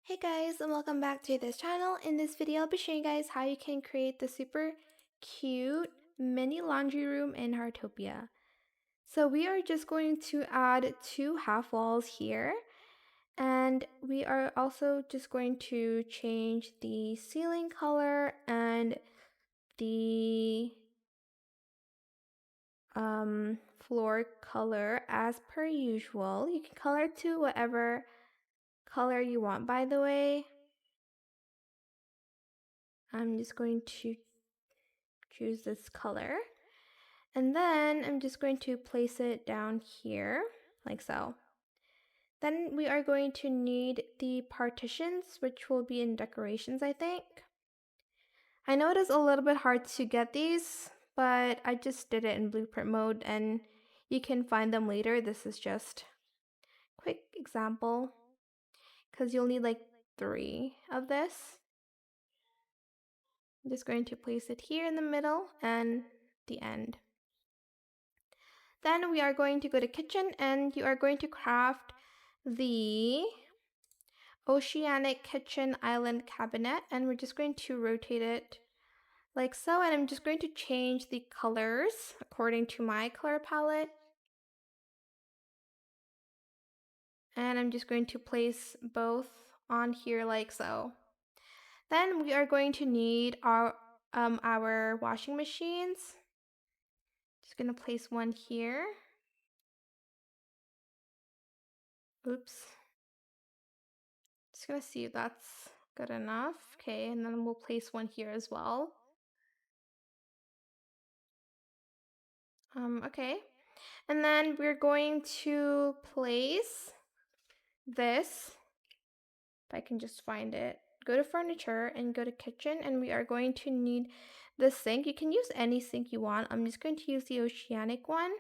Hey guys, and welcome back to this channel. In this video, I'll be showing you guys how you can create the super cute mini laundry room in Heartopia. So we are just going to add two half walls here, and we are also just going to change the ceiling color and the floor color as per usual. You can color to whatever color you want, by the way. I'm just going to choose this color, and then I'm just going to place it down here like so. Then we are going to need the partitions, which will be in decorations, I think. I know it is a little bit hard to get these, but I just did it in blueprint mode and you can find them later. This is just a quick example because you'll need like 3 of this. I'm just going to place it here in the middle and the end. Then we are going to go to kitchen and you are going to craft the oceanic kitchen island cabinet, and we're just going to rotate it like so, and I'm just going to change the colors according to my color palette. And I'm just going to place both on here like so. Then we are going to need our washing machines. Just gonna place one here. Oops. Just gonna see if that's good enough. Okay, and then we'll place one here as well. Okay. And then we're going to place this, if I can just find it. Go to furniture and go to kitchen, and we are going to need the sink. You can use any sink you want. I'm just going to use the oceanic one.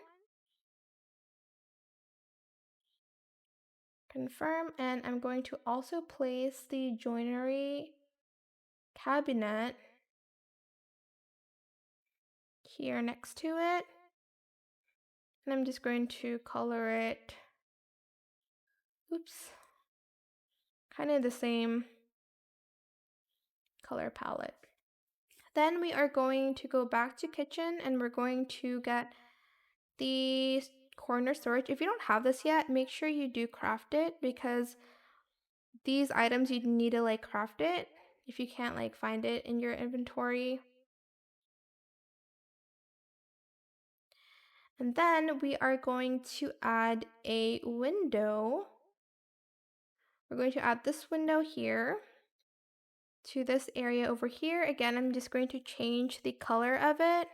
Confirm, and I'm going to also place the joinery cabinet here next to it. And I'm just going to color it, oops, kind of the same color palette. Then we are going to go back to kitchen and we're going to get the corner storage. If you don't have this yet, make sure you do craft it, because these items you need to like craft it if you can't like find it in your inventory. And then we are going to add a window. We're going to add this window here to this area over here. Again, I'm just going to change the color of it.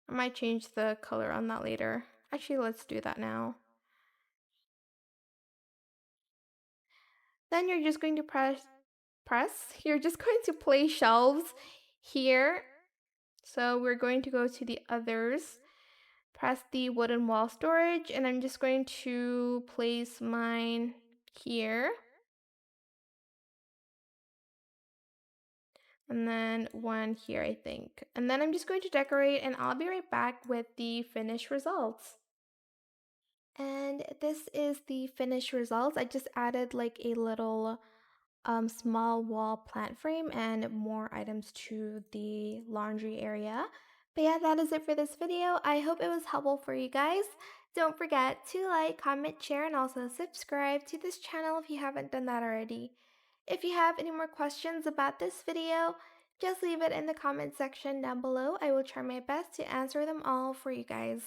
I might change the color on that later. Actually, let's do that now. Then you're just going to press, you're just going to place shelves here. So we're going to go to the others, press the wooden wall storage, and I'm just going to place mine here. And then one here, I think. And then I'm just going to decorate, and I'll be right back with the finished results. And this is the finished results. I just added like a little small wall plant frame and more items to the laundry area. But yeah, that is it for this video. I hope it was helpful for you guys. Don't forget to like, comment, share, and also subscribe to this channel if you haven't done that already. If you have any more questions about this video, just leave it in the comment section down below. I will try my best to answer them all for you guys.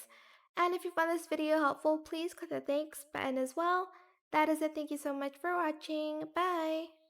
And if you found this video helpful, please click the thanks button as well. That is it. Thank you so much for watching. Bye!